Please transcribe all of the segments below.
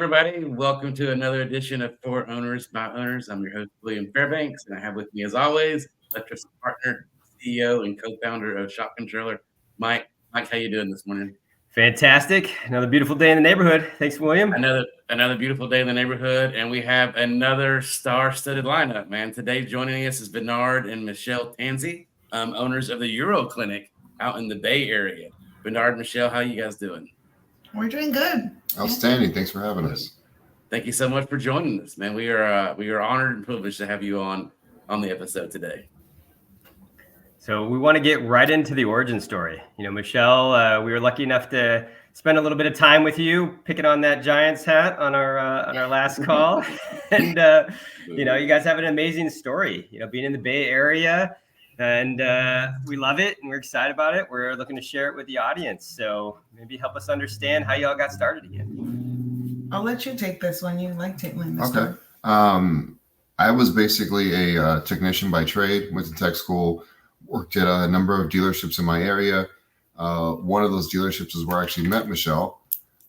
everybody. Welcome to another edition of For Owners by Owners. I'm your host, William Fairbanks, and I have with me, as always, electricity partner, CEO, and co-founder of Shop Controller, Mike. Mike, how you doing this morning? Fantastic. Another beautiful day in the neighborhood. Thanks, William. Another beautiful day in the neighborhood, and we have another star-studded lineup, man. Today joining us is Bernard and Michelle Tansey, owners of the Euro Clinic out in the Bay Area. Bernard, Michelle, how you guys doing? We're doing good. Outstanding. Thanks for having us. Thank you so much for joining us, man. We are honored and privileged to have you on the episode today. So we want to get right into the origin story. Michelle, we were lucky enough to spend a little bit of time with you, picking on that Giants hat on our last call, and you guys have an amazing story. Being in the Bay Area, and we love it, and we're excited about it. We're looking to share it with the audience. So maybe help us understand how y'all got started again. I'll let you take this one. You like taking this Okay. one. I was basically a technician by trade, went to tech school, worked at a number of dealerships in my area. One of those dealerships is where I actually met Michelle.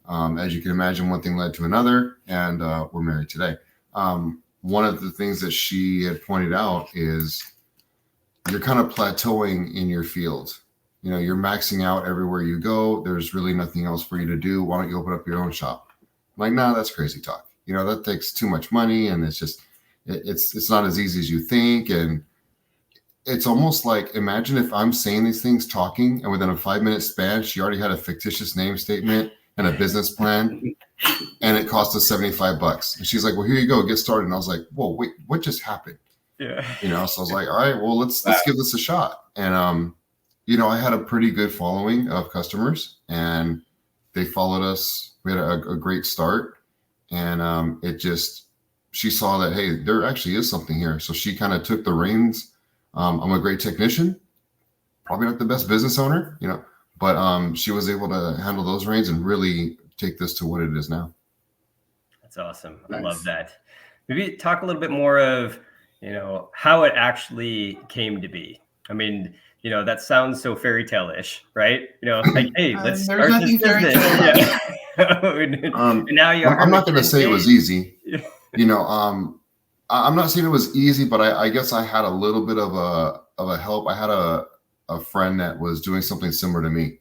As you can imagine, one thing led to another, and we're married today. One of the things that she had pointed out is you're kind of plateauing in your field. You're maxing out everywhere you go. There's really nothing else for you to do. Why don't you open up your own shop? I'm like, no, that's crazy talk. That takes too much money, and it's just, it's not as easy as you think. And it's almost like, imagine if I'm saying these things, talking, and within a 5-minute span, she already had a fictitious name statement and a business plan, and it cost us $75. And she's like, well, here you go, get started. And I was like, whoa, wait, what just happened? Yeah. So I was like, all right, well, let's give this a shot. And, I had a pretty good following of customers, and they followed us. We had a great start, and she saw that, hey, there actually is something here. So she kind of took the reins. I'm a great technician, probably not the best business owner, but she was able to handle those reins and really take this to what it is now. That's awesome. Nice. I love that. Maybe talk a little bit more of, how it actually came to be. I mean, that sounds so fairy tale-ish, right? Like, hey, let's start this business. Yeah. And now I'm not going to say it was easy. I'm not saying it was easy, but I guess I had a little bit of a help. I had a friend that was doing something similar to me,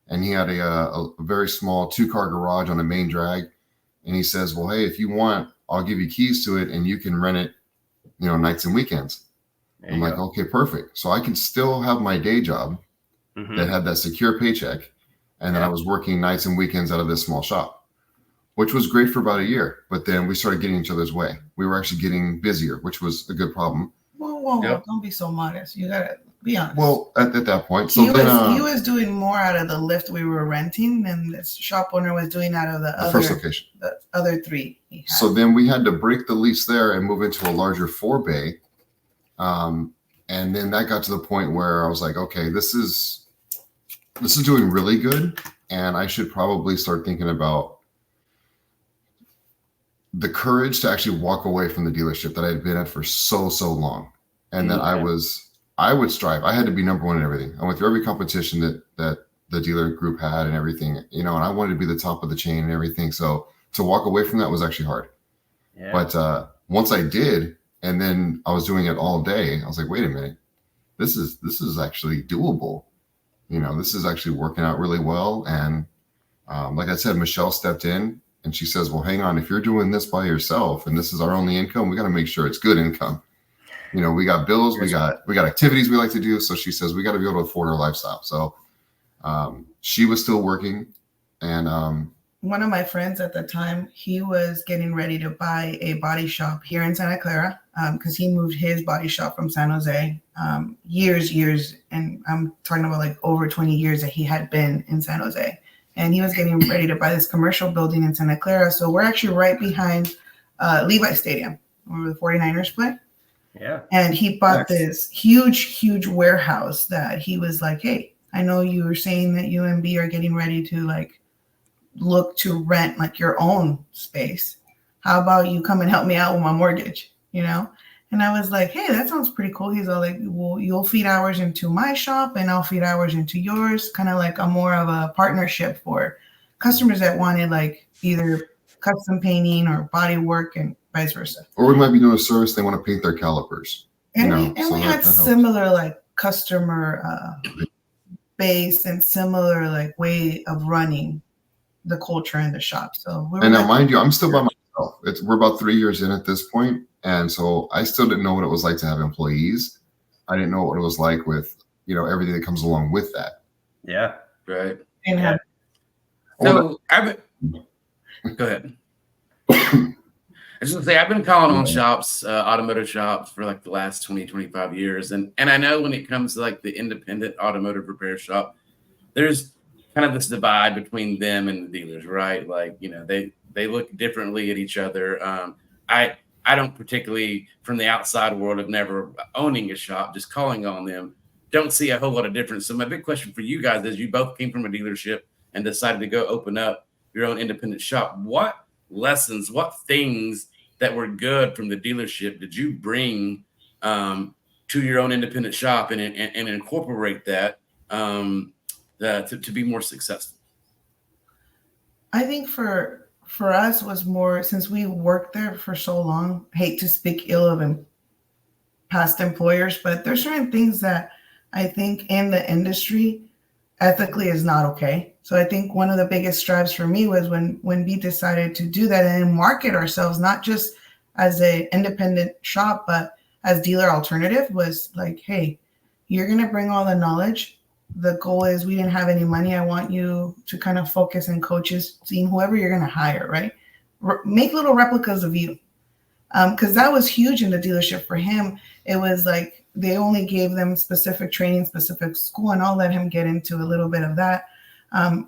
and he had a very small 2-car garage on a main drag. And he says, well, hey, if you want, I'll give you keys to it, and you can rent it, nights and weekends. I'm like, okay, perfect. So I can still have my day job that had that secure paycheck. And then I was working nights and weekends out of this small shop, which was great for about a year. But then we started getting each other's way. We were actually getting busier, which was a good problem. Whoa. Don't be so modest. You got to be honest. Well, at that point. So he was doing more out of the lift we were renting than this shop owner was doing out of the first location. The other 3 he had. So then we had to break the lease there and move into a larger 4-bay. And then that got to the point where I was like, okay, this is doing really good. And I should probably start thinking about the courage to actually walk away from the dealership that I had been at for so long. And then I would strive. I had to be number one in everything. I went through every competition that the dealer group had and everything, and I wanted to be the top of the chain and everything. So to walk away from that was actually hard. Yeah. But once I did, and then I was doing it all day, I was like, wait a minute, this is actually doable. This is actually working out really well. And like I said, Michelle stepped in and she says, well, hang on, if you're doing this by yourself and this is our only income, we got to make sure it's good income. We got bills, we got activities we like to do. So she says, we got to be able to afford our lifestyle. So she was still working. And one of my friends at the time, he was getting ready to buy a body shop here in Santa Clara because he moved his body shop from San Jose years. And I'm talking about like over 20 years that he had been in San Jose. And he was getting ready to buy this commercial building in Santa Clara. So we're actually right behind Levi Stadium, where the 49ers play. Yeah. And he bought this huge warehouse that he was like, hey, I know you were saying that UMB are getting ready to like look to rent like your own space. How about you come and help me out with my mortgage, And I was like, hey, that sounds pretty cool. He's all like, well, you'll feed hours into my shop and I'll feed hours into yours. Kind of like a more of a partnership for customers that wanted like either custom painting or body work and vice versa. Or we might be doing a service, they want to paint their calipers. And you know, we so had that helps. similar like customer base and similar like way of running the culture in the shop. So we were And now, like, mind you, I'm still by myself. We're about 3 years in at this point, and so I still didn't know what it was like to have employees. I didn't know what it was like with everything that comes along with that. Yeah. Right. and have So go ahead. I was just gonna say, I've been calling on shops, automotive shops for like the last 20, 25 years. And I know when it comes to like the independent automotive repair shop, there's kind of this divide between them and the dealers, right? Like, they look differently at each other. I don't particularly, from the outside world of never owning a shop, just calling on them, don't see a whole lot of difference. So my big question for you guys is, you both came from a dealership and decided to go open up your own independent shop. What lessons, what things that were good from the dealership did you bring to your own independent shop and incorporate that to be more successful? I think for us was more, since we worked there for so long, hate to speak ill of past employers, but there's certain things that I think in the industry ethically is not okay. So I think one of the biggest strives for me was when we decided to do that and market ourselves, not just as an independent shop, but as dealer alternative, was like, hey, you're going to bring all the knowledge. The goal is, we didn't have any money. I want you to kind of focus and coaches, seeing whoever you're going to hire, right? Make little replicas of you. Because that was huge in the dealership for him. It was like they only gave them specific training, specific school, and I'll let him get into a little bit of that.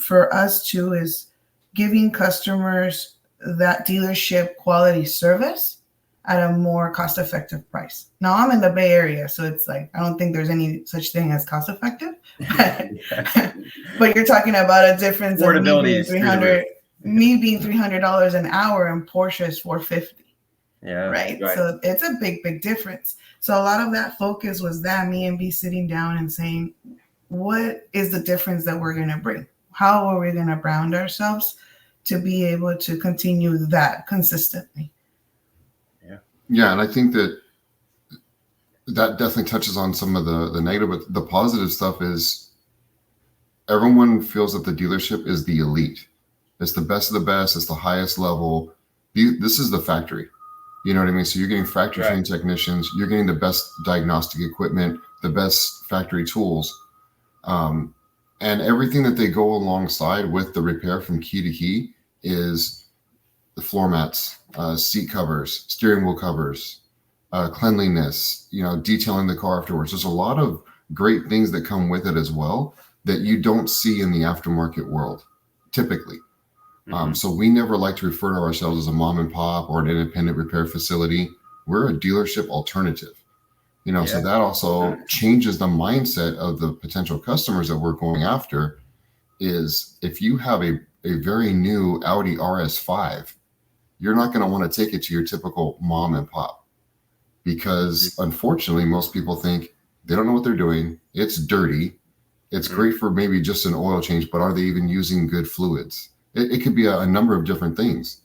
For us too, is giving customers that dealership quality service at a more cost-effective price. Now, I'm in the Bay Area, so it's like, I don't think there's any such thing as cost-effective. But you're talking about a difference of me being $300 an hour and Porsche is $450. Yeah. Right. So it's a big, big difference. So a lot of that focus was that, me and B sitting down and saying, what is the difference that we're going to bring? How are we going to brand ourselves to be able to continue that consistently? Yeah, and I think that definitely touches on some of the negative, but the positive stuff is everyone feels that the dealership is the elite. It's the best of the best. It's the highest level. This is the factory. You know what I mean? So you're getting factory trained technicians. You're getting the best diagnostic equipment, the best factory tools, and everything that they go alongside with the repair from key to key is the floor mats, seat covers, steering wheel covers, cleanliness, detailing the car afterwards. There's a lot of great things that come with it as well that you don't see in the aftermarket world typically. So we never like to refer to ourselves as a mom and pop or an independent repair facility. We're a dealership alternative, so that also changes the mindset of the potential customers that we're going after. Is if you have a very new Audi RS5, you're not going to want to take it to your typical mom and pop, because unfortunately, most people think they don't know what they're doing. It's dirty. It's great for maybe just an oil change, but are they even using good fluids? It could be a number of different things.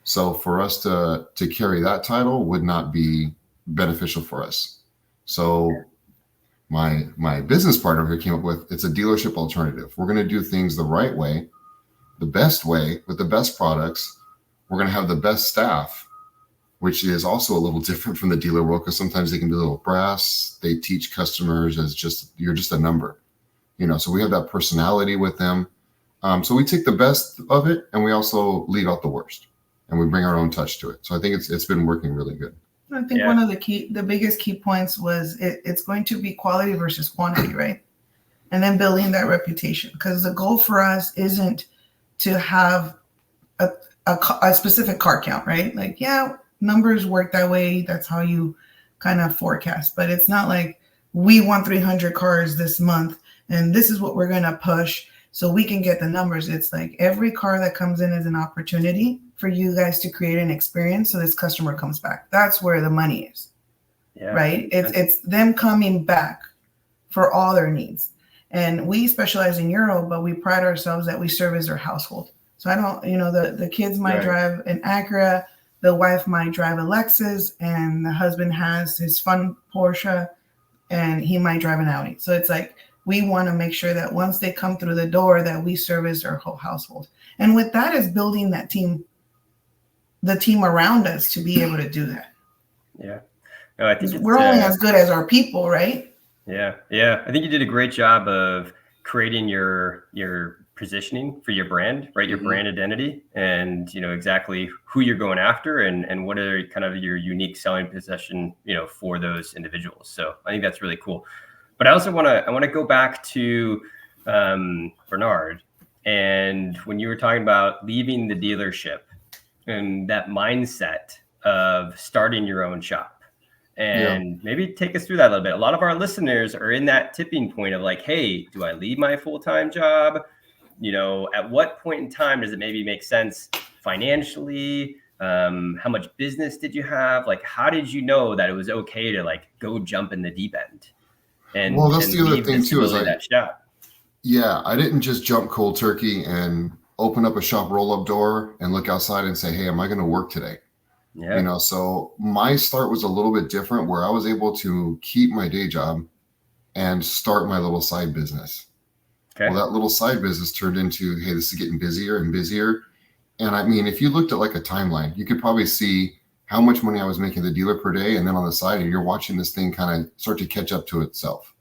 So for us to carry that title would not be beneficial for us. So my business partner here came up with, it's a dealership alternative. We're going to do things the right way, the best way, with the best products. We're going to have the best staff, which is also a little different from the dealer world, because sometimes they can be a little brass. They teach customers as you're just a number, so we have that personality with them. So we take the best of it, and we also leave out the worst, and we bring our own touch to it. So I think it's been working really good. I think one of the biggest key points was it's going to be quality versus quantity, right? And then building that reputation, because the goal for us isn't to have a specific car count, right? Like, numbers work that way. That's how you kind of forecast, but it's not like we want 300 cars this month and this is what we're going to push so we can get the numbers. It's like every car that comes in is an opportunity for you guys to create an experience so this customer comes back. That's where the money is, right? It's them coming back for all their needs. And we specialize in Euro, but we pride ourselves that we serve as their household. So I don't, the kids might Right. drive an Acura, the wife might drive a Lexus, and the husband has his fun Porsche, and he might drive an Audi. So it's like, we want to make sure that once they come through the door that we service their whole household. And with that is building that team, the team around us to be able to do that. Yeah. No, I think We're only as good as our people, right? Yeah. Yeah. I think you did a great job of creating your positioning for your brand, right? Your brand identity, and, exactly who you're going after and what are kind of your unique selling position, for those individuals. So I think that's really cool. But I also want to go back to Bernard, and when you were talking about leaving the dealership and that mindset of starting your own shop, and maybe take us through that a little bit. A lot of our listeners are in that tipping point of like, hey, do I leave my full-time job? At what point in time does it maybe make sense financially? How much business did you have? Like, how did you know that it was okay to like go jump in the deep end? And well, that's the other thing too, is that shop. Yeah, I didn't just jump cold turkey and open up a shop roll-up door and look outside and say, hey, am I going to work today? Yeah. So my start was a little bit different, where I was able to keep my day job and start my little side business. Okay. Well, that little side business turned into, hey, this is getting busier and busier. And I mean, if you looked at like a timeline, you could probably see how much money I was making the dealer per day. And then on the side, and you're watching this thing kind of start to catch up to itself.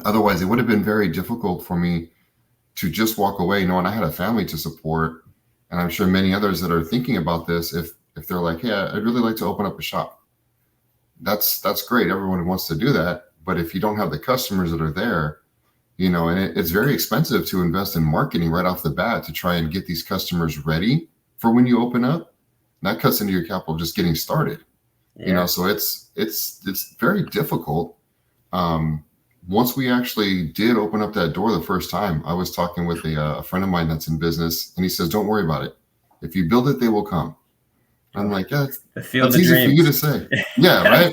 Otherwise, it would have been very difficult for me to just walk away, knowing I had a family to support. And I'm sure many others that are thinking about this, if they're like, hey, I'd really like to open up a shop. That's great. Everyone wants to do that. But if you don't have the customers that are there, and it's very expensive to invest in marketing right off the bat to try and get these customers ready for when you open up. That cuts into your capital just getting started. Yeah. So it's very difficult. Once we actually did open up that door the first time, I was talking with a friend of mine that's in business, and he says, don't worry about it. If you build it, they will come. I'm like, yeah, that's easy for you to say. Yeah, right?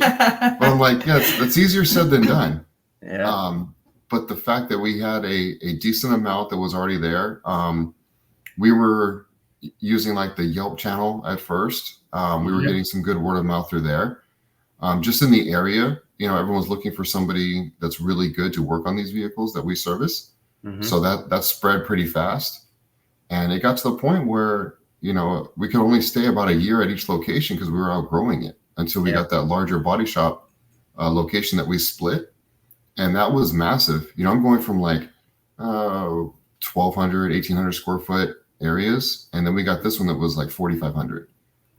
But I'm like, yeah, that's easier said than done. Yeah. But the fact that we had a decent amount that was already there, we were using like the Yelp channel at first. We were getting some good word of mouth through there. Just in the area, everyone's looking for somebody that's really good to work on these vehicles that we service. So that spread pretty fast. And it got to the point where, we could only stay about a year at each location because we were outgrowing it until we got that larger body shop location that we split. And that was massive. I'm going from like 1,200, 1,800 square foot areas. And then we got this one that was like 4,500.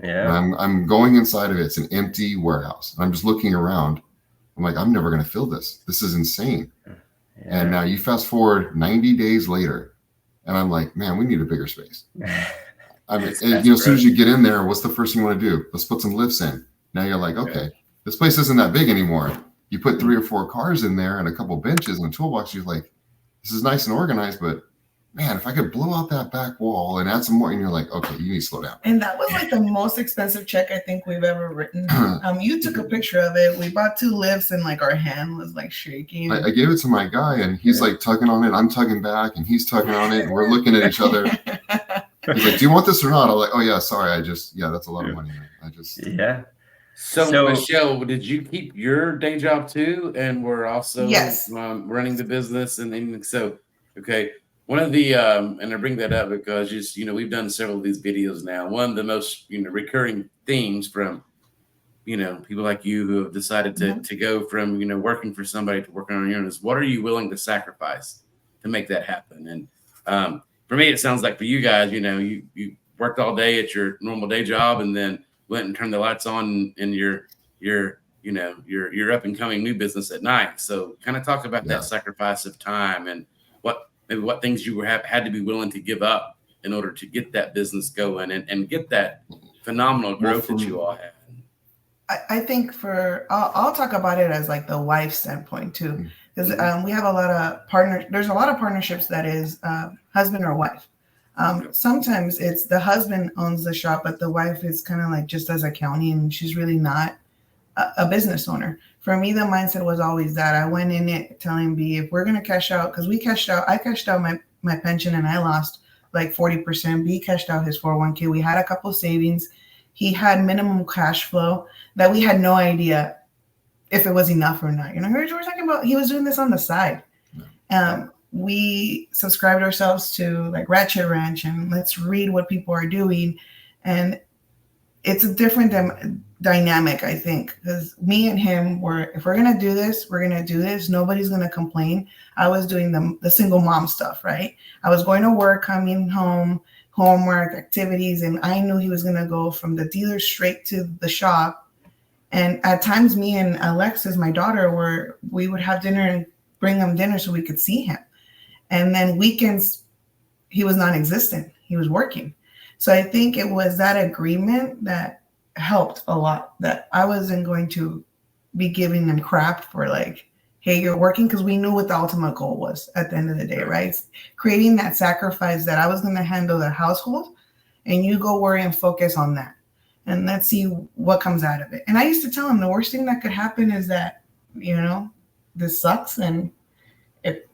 Yeah. And I'm going inside of it. It's an empty warehouse. And I'm just looking around. I'm like, I'm never going to fill this. This is insane. Yeah. And now you fast forward 90 days later, and I'm like, man, we need a bigger space. I mean, as soon as you get in there, what's the first thing you want to do? Let's put some lifts in. Now you're like, okay, this place isn't that big anymore. You put 3 or 4 cars in there and a couple benches and a toolbox. You're like, this is nice and organized, but man, if I could blow out that back wall and add some more, and you're like, okay, you need to slow down. And that was like the most expensive check I think we've ever written. You took a picture of it. We bought 2 lifts and like our hand was like shaking. I gave it to my guy and he's like tugging on it. I'm tugging back and he's tugging on it and we're looking at each other. He's like, do you want this or not? I'm like, oh yeah, sorry. That's a lot of money. Yeah. So Michelle, did you keep your day job too? And we're also running the business and so, okay. One of the, and I bring that up because we've done several of these videos now. One of the most, recurring themes from, people like you who have decided to go from, working for somebody to working on your own is what are you willing to sacrifice to make that happen? And for me, it sounds like for you guys, you worked all day at your normal day job and then went and turned the lights on in your up and coming new business at night. So kind of talk about that sacrifice of time and what things you had to be willing to give up in order to get that business going and get that phenomenal growth that you all had. I think I'll talk about it as like the wife standpoint too, because we have a lot of partners. There's a lot of partnerships that is husband or wife. Sometimes it's the husband owns the shop, but the wife is kind of like just as accounting, and she's really not a business owner. For me, the mindset was always that I went in it telling B, if we're going to cash out, because I cashed out my pension and I lost like 40%. B cashed out his 401k. We had a couple savings. He had minimum cash flow that we had no idea if it was enough or not. You know, we were talking about, he was doing this on the side. We subscribed ourselves to like Ratchet Ranch and let's read what people are doing. And it's a different dynamic, I think, because me and him were, if we're going to do this, we're going to do this. Nobody's going to complain. I was doing the single mom stuff, right? I was going to work, coming home, homework, activities, and I knew he was going to go from the dealer straight to the shop. And at times, me and Alexis, my daughter, we would have dinner and bring him dinner so we could see him. And then weekends, he was non-existent. He was working. So I think it was that agreement that helped a lot, that I wasn't going to be giving them crap for like, hey, you're working, because we knew what the ultimate goal was at the end of the day, right? Creating that sacrifice that I was going to handle the household and you go worry and focus on that. And let's see what comes out of it. And I used to tell him the worst thing that could happen is that, you know, this sucks and it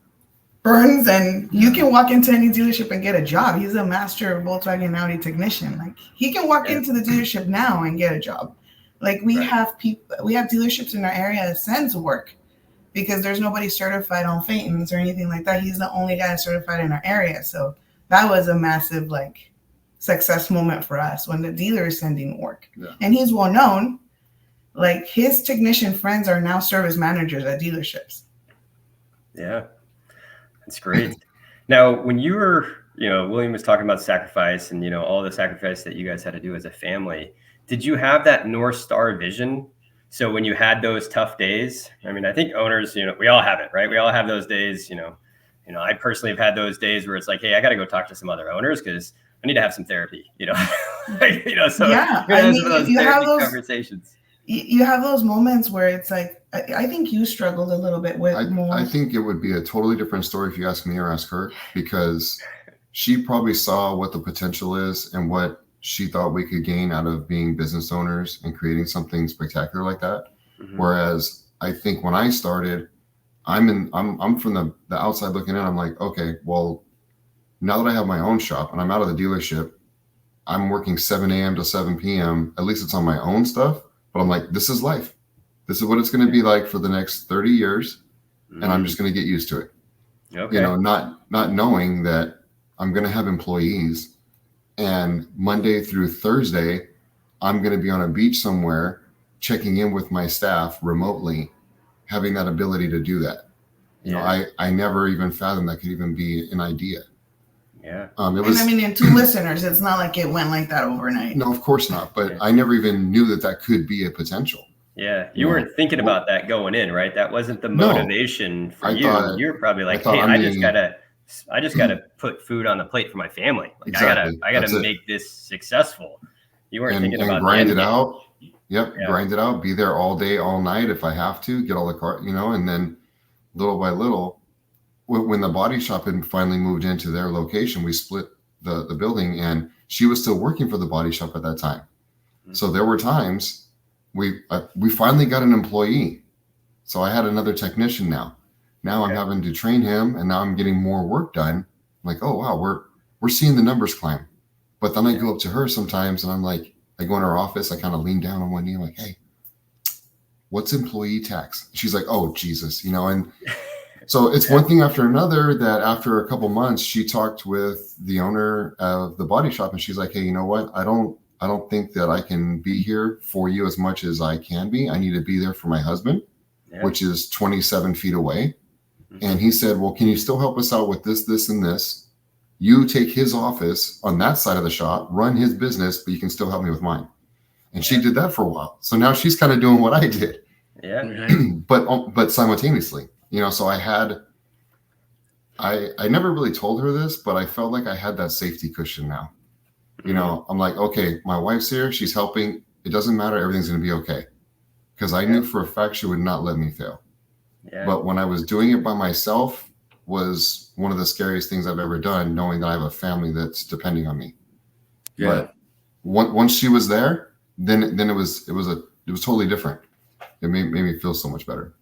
burns and you can walk into any dealership and get a job. He's a master Volkswagen Audi technician. Like he can walk into the dealership now and get a job. Like we have dealerships in our area that sends work because there's nobody certified on Phaetons or anything like that. He's the only guy certified in our area. So that was a massive like success moment for us when the dealer is sending work. Yeah. And he's well known. Like his technician friends are now service managers at dealerships. Yeah, that's great. Now, when you were, you know, William was talking about sacrifice and, you know, all the sacrifice that you guys had to do as a family. Did you have that North Star vision? So when you had those tough days, I mean, I think owners, you know, we all have it, right? We all have those days, you know, I personally have had those days where it's like, hey, I got to go talk to some other owners because I need to have some therapy, you know, you know, so yeah, I mean, you have those conversations. You have those moments where it's like, I think you struggled a little bit with more. I think it would be a totally different story if you ask me or ask her, because she probably saw what the potential is and what she thought we could gain out of being business owners and creating something spectacular like that. Mm-hmm. Whereas I think when I started, I'm from the outside looking in. I'm like, okay, well, now that I have my own shop and I'm out of the dealership, I'm working 7 a.m. to 7 p.m. At least it's on my own stuff. But I'm like, this is life. This is what it's going to be like for the next 30 years. Mm-hmm. And I'm just going to get used to it. Okay. You know, not knowing that I'm going to have employees and Monday through Thursday, I'm going to be on a beach somewhere checking in with my staff remotely, having that ability to do that. You know, I never even fathomed that could even be an idea. Yeah. It was, and I mean, and to listeners, it's not like it went like that overnight. No, of course not. But I never even knew that could be a potential. Yeah. You weren't thinking about that going in, right? That wasn't the motivation for you. You're probably like, hey, I just gotta put food on the plate for my family. Like exactly. I gotta make this successful. You weren't thinking about grind it out. Yep. Yeah. Grind it out. Be there all day, all night if I have to. Get all the car, you know, and then little by little. When the body shop had finally moved into their location, we split the building and she was still working for the body shop at that time. Mm-hmm. So there were times we finally got an employee. So I had another technician now. Now I'm having to train him and now I'm getting more work done. I'm like, oh, wow, we're seeing the numbers climb. But then I go up to her sometimes and I'm like, I go in her office, I kind of lean down on one knee. I'm like, hey, what's employee tax? She's like, oh, Jesus, you know, and so it's one thing after another that after a couple months, she talked with the owner of the body shop and she's like, hey, you know what? I don't think that I can be here for you as much as I can be. I need to be there for my husband, which is 27 feet away. Mm-hmm. And he said, well, can you still help us out with this, this, and this? You take his office on that side of the shop, run his business, but you can still help me with mine. And she did that for a while. So now she's kind of doing what I did. Yeah. but simultaneously. You know, so I never really told her this, but I felt like I had that safety cushion now. You know, I'm like, okay, my wife's here. She's helping. It doesn't matter. Everything's going to be okay. Because I knew for a fact she would not let me fail. Yeah. But when I was doing it by myself was one of the scariest things I've ever done, knowing that I have a family that's depending on me. Yeah. But once she was there, then it was totally different. It made me feel so much better.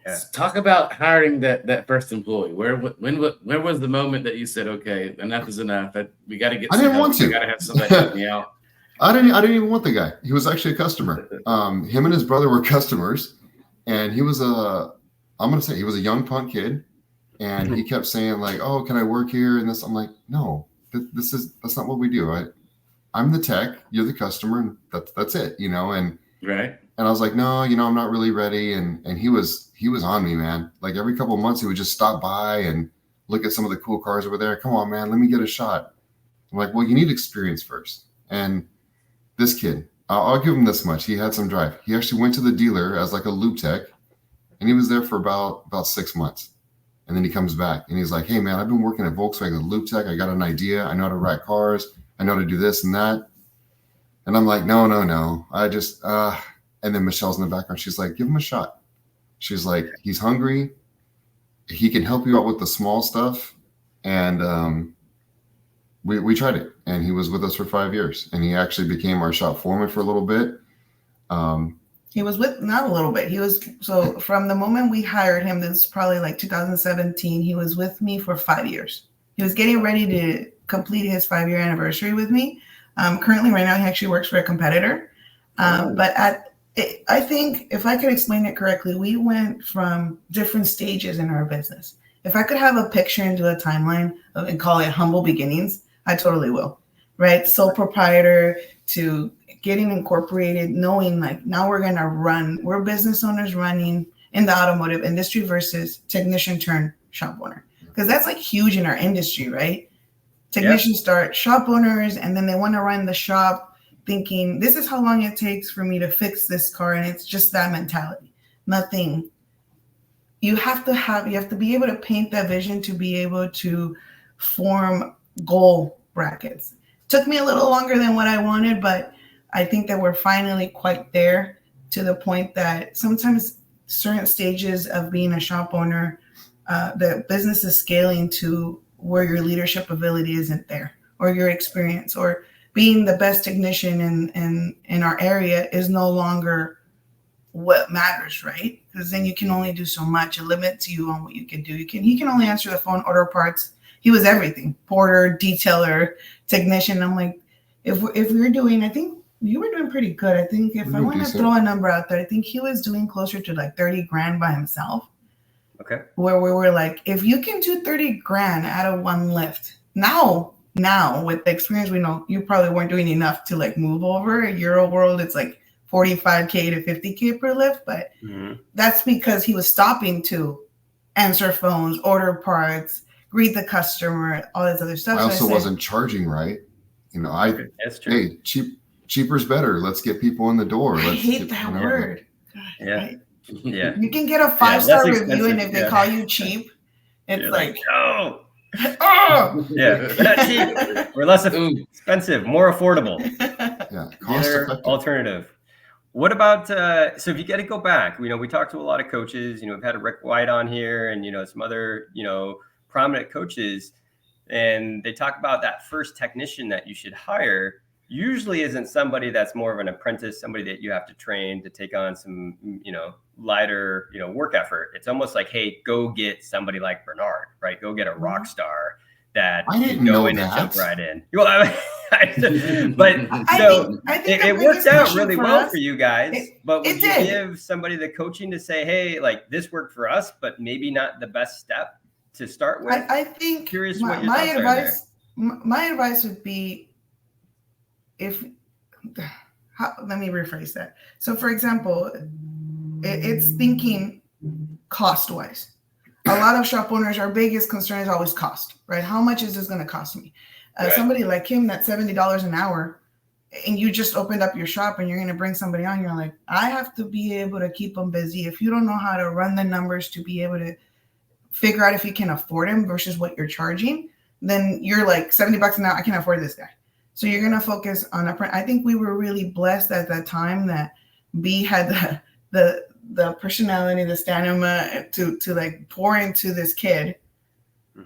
Yeah. Talk about hiring that first employee. When was the moment that you said, okay, enough is enough? We got to get. I didn't want to. I got to have somebody help me out. I didn't even want the guy. He was actually a customer. Him and his brother were customers, and he was he was a young punk kid, and he kept saying like, "Oh, can I work here?" And this, I'm like, "No, that's not what we do. I'm the tech, you're the customer, and that's it, you know." And right. And I was like, "No, you know, I'm not really ready." And he was on me, man. Like every couple of months, he would just stop by and look at some of the cool cars over there. Come on, man, let me get a shot. I'm like, "Well, you need experience first." And this kid, I'll give him this much. He had some drive. He actually went to the dealer as like a lube tech, and he was there for about 6 months. And then he comes back and he's like, "Hey, man, I've been working at Volkswagen lube tech. I got an idea. I know how to rack cars. I know how to do this and that." And I'm like, no. I just, and then Michelle's in the background. She's like, "Give him a shot." She's like, "He's hungry. He can help you out with the small stuff." And we tried it, and he was with us for 5 years, and he actually became our shop foreman for a little bit. He was not a little bit. So from the moment we hired him, this is probably like 2017, he was with me for 5 years. He was getting ready to complete his 5-year anniversary with me. Currently, right now, he actually works for a competitor. But I think if I could explain it correctly, we went from different stages in our business. If I could have a picture and do a timeline and call it humble beginnings, I totally will, right? Sole proprietor to getting incorporated, knowing like now we're business owners running in the automotive industry versus technician turned shop owner. Because that's like huge in our industry, right? Technicians start shop owners, and then they want to run the shop thinking this is how long it takes for me to fix this car. And it's just that mentality. Nothing. You have to be able to paint that vision to be able to form goal brackets. Took me a little longer than what I wanted, but I think that we're finally quite there to the point that sometimes certain stages of being a shop owner, the business is scaling to where your leadership ability isn't there, or your experience, or being the best technician in our area is no longer what matters, right? Because then you can only do so much. It limits you on what you can do. He can only answer the phone, order parts. He was everything: porter, detailer, technician. I'm like, if we're doing, I think you were doing pretty good. I think if I want to throw a number out there, I think he was doing closer to like 30 grand by himself. Okay. Where we were like, if you can do 30 grand out of one lift, now with the experience we know, you probably weren't doing enough to like move over. In Euro world, it's like 45K to 50K per lift, but that's because he was stopping to answer phones, order parts, greet the customer, all this other stuff. I also wasn't charging right. You know, that's true. Hey, cheaper's better. Let's get people in the door. I hate that word. Yeah. Yeah. You can get a 5-star review, and if they call you cheap, it's like, oh. Oh, yeah, not cheap. We're less expensive, more affordable. Yeah, cost effective. Alternative. What about so if you got to go back, we talked to a lot of coaches. We've had Rick White on here, and some other prominent coaches, and they talk about that first technician that you should hire usually isn't somebody that's more of an apprentice, somebody that you have to train to take on some lighter work effort. It's almost like, hey, go get somebody like Bernard, right? Go get a rock star that can go in and jump right in. Well, but I think it worked out really well for you guys. But would you give somebody the coaching to say, hey, like this worked for us, but maybe not the best step to start with? I think curious my advice. My advice would be let me rephrase that. So, for example, it's thinking cost-wise. A lot of shop owners, our biggest concern is always cost, right? How much is this going to cost me? Somebody like him that's $70 an hour, and you just opened up your shop and you're going to bring somebody on, you're like, I have to be able to keep them busy. If you don't know how to run the numbers to be able to figure out if you can afford him versus what you're charging, then you're like $70 an hour. I can't afford this guy. So you're going to focus on I think we were really blessed at that time that B had the personality, the stamina to like pour into this kid,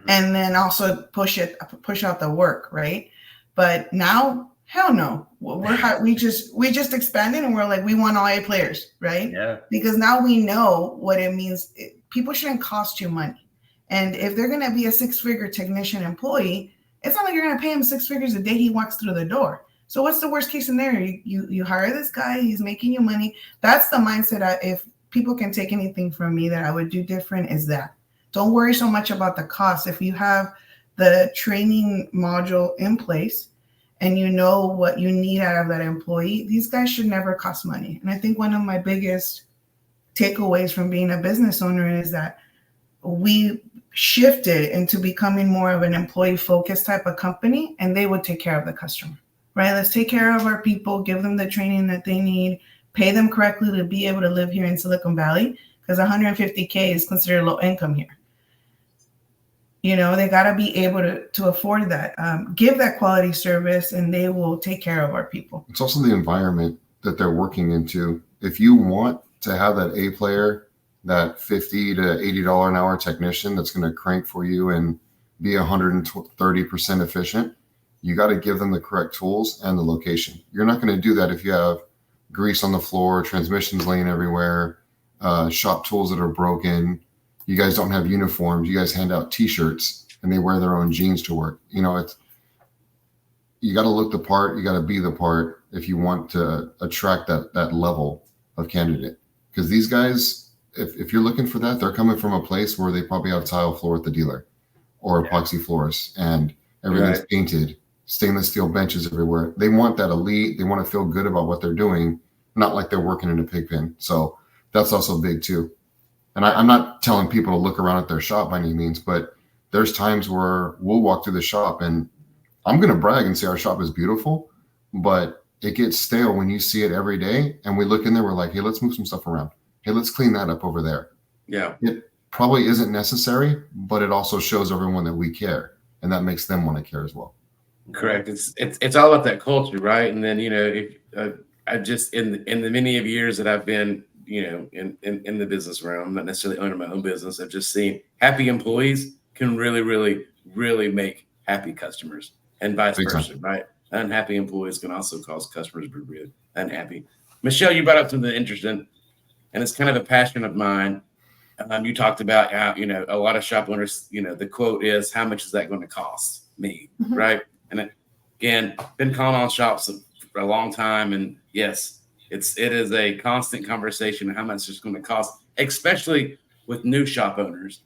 and then also push out the work, right? But now Hell no. We just expanded and we're like, we want all A players, right? Yeah. Because now we know what it means. People shouldn't cost you money. And if they're going to be a 6-figure technician employee, it's not like you're going to pay him 6 figures a day he walks through the door. So what's the worst case scenario? You hire this guy, he's making you money. That's the mindset. If people can take anything from me that I would do different is that. Don't worry so much about the cost. If you have the training module in place and you know what you need out of that employee, these guys should never cost money. And I think one of my biggest takeaways from being a business owner is that we shifted into becoming more of an employee-focused type of company, and they would take care of the customer, right? Let's take care of our people, give them the training that they need, pay them correctly to be able to live here in Silicon Valley, because $150K is considered low income here. You know, they got to be able to afford that, give that quality service, and they will take care of our people. It's also the environment that they're working into. If you want to have that A player, that $50 to $80 an hour technician that's going to crank for you and be 130% efficient, you got to give them the correct tools and the location. You're not going to do that if you have grease on the floor, transmissions laying everywhere, shop tools that are broken. You guys don't have uniforms. You guys hand out T-shirts and they wear their own jeans to work. You know, you got to look the part. You got to be the part if you want to attract that level of candidate. Because these guys, if you're looking for that, they're coming from a place where they probably have tile floor at the dealer or epoxy floors and everything's painted, stainless steel benches everywhere. They want that elite. They want to feel good about what they're doing, not like they're working in a pig pen. So that's also big too. And I'm not telling people to look around at their shop by any means, but there's times where we'll walk through the shop and I'm going to brag and say our shop is beautiful, but it gets stale when you see it every day. And we look in there, we're like, hey, let's move some stuff around. Hey, let's clean that up over there. Yeah. It probably isn't necessary, but it also shows everyone that we care, and that makes them want to care as well. Correct. It's all about that culture, right? And then, you know, if I just in the many of years that I've been, you know, in the business realm, not necessarily owning my own business, I've just seen happy employees can really, really, really make happy customers, and vice versa, right? Unhappy employees can also cause customers to be really unhappy. Michelle, you brought up something interesting. And it's kind of a passion of mine. You talked about how, you know, a lot of shop owners, you know, the quote is, how much is that going to cost me? Mm-hmm. Right. And again, been calling on shops for a long time. And yes, it is a constant conversation of how much it's going to cost, especially with new shop owners.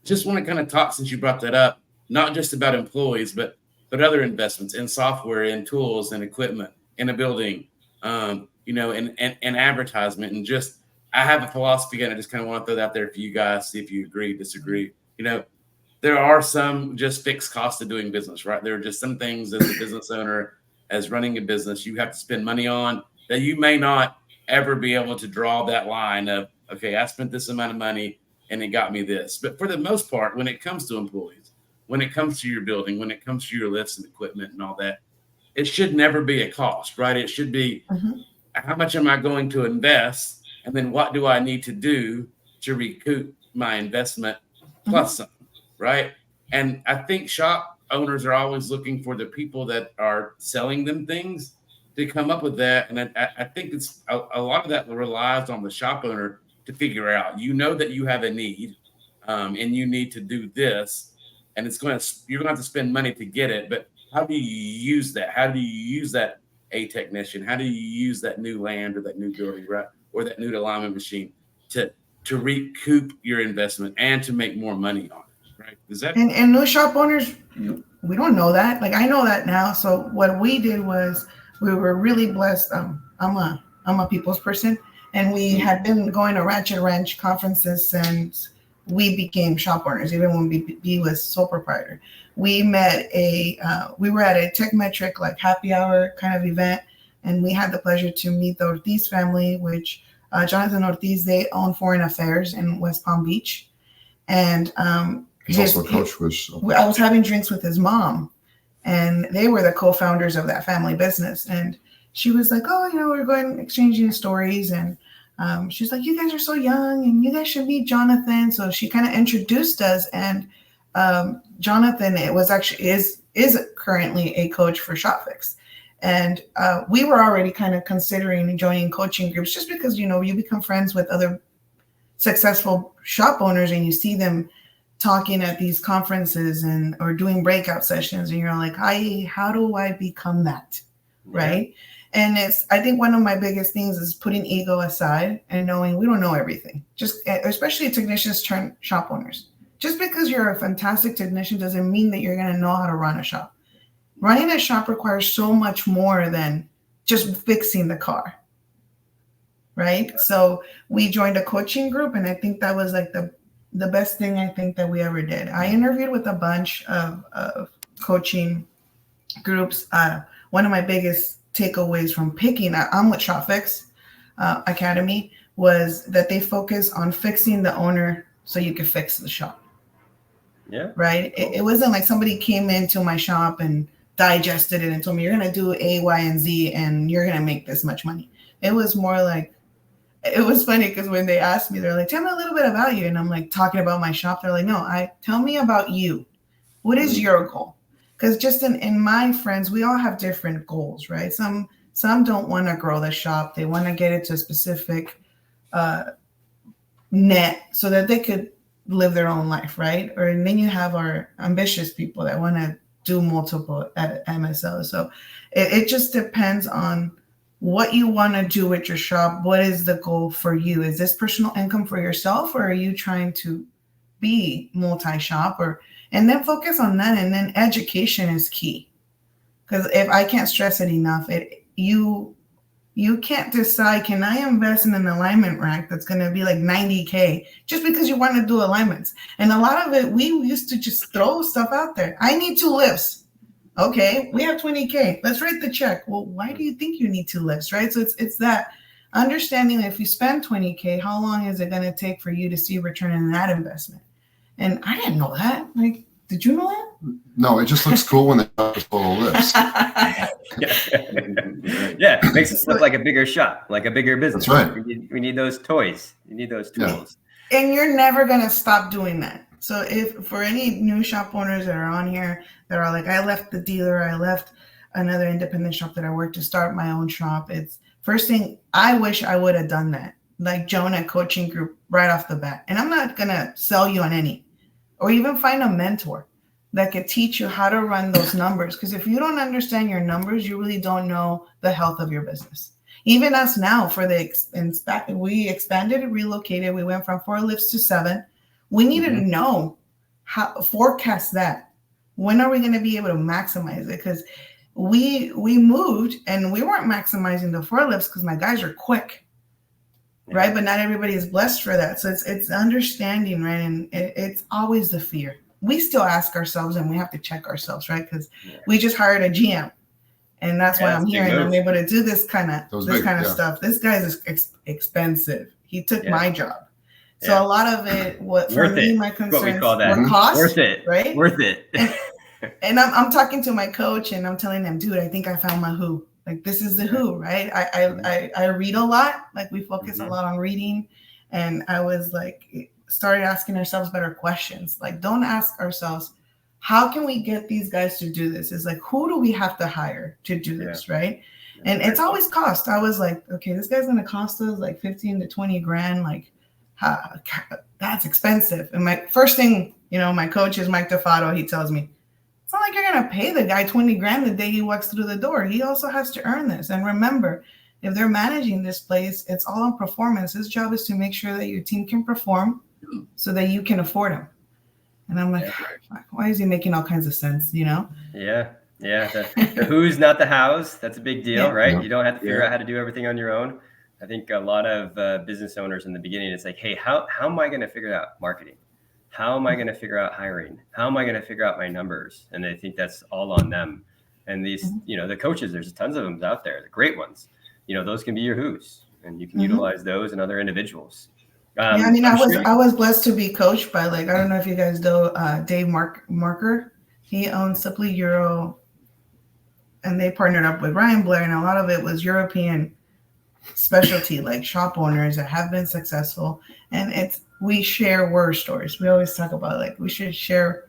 Just want to kind of talk, since you brought that up, not just about employees, but other investments in software, in tools and equipment, in a building, you know, and advertisement, and just, I have a philosophy, and I just kind of want to throw that out there for you guys, see if you agree, disagree. You know, there are some just fixed costs of doing business, right? There are just some things as a business owner, as running a business, you have to spend money on that you may not ever be able to draw that line of, okay, I spent this amount of money and it got me this. But for the most part, when it comes to employees, when it comes to your building, when it comes to your lifts and equipment and all that, it should never be a cost, right? It should be, how much am I going to invest? And then what do I need to do to recoup my investment plus something, right? And I think shop owners are always looking for the people that are selling them things to come up with that. And I think it's a lot of that relies on the shop owner to figure out, you know, that you have a need and you need to do this, and you're going to have to spend money to get it. But how do you use that? How do you use that A technician? How do you use that new land or that new building, right? Or that new alignment machine to recoup your investment and to make more money on it, right? Is that and new shop owners, we don't know that. Like, I know that now. So what we did was, we were really blessed. I'm a people's person, and we had been going to Ratchet Wrench conferences since we became shop owners, even when BB was sole proprietor. We met we were at a Tech Metric like happy hour kind of event, and we had the pleasure to meet the Ortiz family, which Jonathan Ortiz, they own Foreign Affairs in West Palm Beach. And he's also a coach. I was having drinks with his mom, and they were the co-founders of that family business. And she was like, oh, you know, we're going exchanging stories. And she's like, you guys are so young and you guys should meet Jonathan. So she kind of introduced us. And Jonathan, it was actually is currently a coach for ShopFix. And we were already kind of considering joining coaching groups just because, you become friends with other successful shop owners and you see them talking at these conferences or doing breakout sessions. And you're like, how do I become that? Right. And I think one of my biggest things is putting ego aside and knowing we don't know everything, especially technicians turn shop owners. Just because you're a fantastic technician doesn't mean that you're going to know how to run a shop. Running a shop requires so much more than just fixing the car. Right. So we joined a coaching group, and I think that was like the best thing I think that we ever did. I interviewed with a bunch of coaching groups. One of my biggest takeaways from picking I'm with ShopFix Academy was that they focus on fixing the owner so you can fix the shop. Yeah. Right. It wasn't like somebody came into my shop and digested it and told me you're going to do A, Y, and Z and you're going to make this much money. It was more like, it was funny because when they asked me, they're like, tell me a little bit about you. And I'm like talking about my shop. They're like, no, tell me about you. What is your goal? Because just in my friends, we all have different goals, right? Some don't want to grow the shop. They want to get it to a specific net so that they could live their own life, right? And then you have our ambitious people that want to do multiple at MSL. So it just depends on what you want to do with your shop. What is the goal for you? Is this personal income for yourself, or are you trying to be multi-shop? And then focus on that. And then education is key. Because if I can't stress it enough, you can't decide, can I invest in an alignment rack that's going to be like $90K just because you want to do alignments? And a lot of it, we used to just throw stuff out there. I need 2 lifts. Okay, we have 20K. Let's write the check. Well, why do you think you need 2 lifts, right? So it's that understanding that if you spend 20K, how long is it going to take for you to see return in that investment? And I didn't know that. Like, did you know that? No, it just looks cool when they have full lifts. Yeah, it makes us look like a bigger shop, like a bigger business. That's right. We need those toys. You need those tools. Yeah. And you're never going to stop doing that. So if for any new shop owners that are on here that are like, I left the dealer, I left another independent shop that I worked to start my own shop. It's first thing, I wish I would have done that. Like Jonah coaching group right off the bat. And I'm not going to sell you on any, or even find a mentor that could teach you how to run those numbers. Because if you don't understand your numbers, you really don't know the health of your business. Even us now we expanded and relocated. We went from 4 lifts to 7. We needed to know how forecast that. When are we going to be able to maximize it? Because we moved and we weren't maximizing the 4 lifts because my guys are quick. Right. But not everybody is blessed for that. So it's understanding, right? And it's always the fear. We still ask ourselves and we have to check ourselves, right? Because we just hired a GM. And that's why I'm here and I'm able to do this kind of stuff. This guy is expensive. He took my job. So a lot of it, for me, my concerns were cost. Worth it. Right? Worth it. And I'm talking to my coach and I'm telling him, dude, I think I found my who. Like, this is the who, right? I read a lot. Like, we focus a lot on reading. And I was like, started asking ourselves better questions. Like, don't ask ourselves, how can we get these guys to do this? It's like, who do we have to hire to do this, right? And it's always cost. I was like, okay, this guy's going to cost us like 15 to 20 grand. Like, that's expensive. And my first thing, my coach is Mike DeFato. He tells me, it's not like you're going to pay the guy 20 grand the day he walks through the door. He also has to earn this. And remember, if they're managing this place, it's all on performance. His job is to make sure that your team can perform so that you can afford him. And I'm like, why is he making all kinds of sense, Yeah. The who's, not the hows. That's a big deal, right? Yeah. You don't have to figure out how to do everything on your own. I think a lot of business owners in the beginning, it's like, hey, how am I going to figure out marketing? How am I going to figure out hiring? How am I going to figure out my numbers? And I think that's all on them. And these, the coaches, there's tons of them out there, the great ones. Those can be your who's, and you can utilize those and other individuals. I was blessed to be coached by, I don't know if you guys know Dave Marker. He owns Simply Euro, and they partnered up with Ryan Blair, and a lot of it was European specialty, like shop owners that have been successful. And we share war stories. We always talk about we should share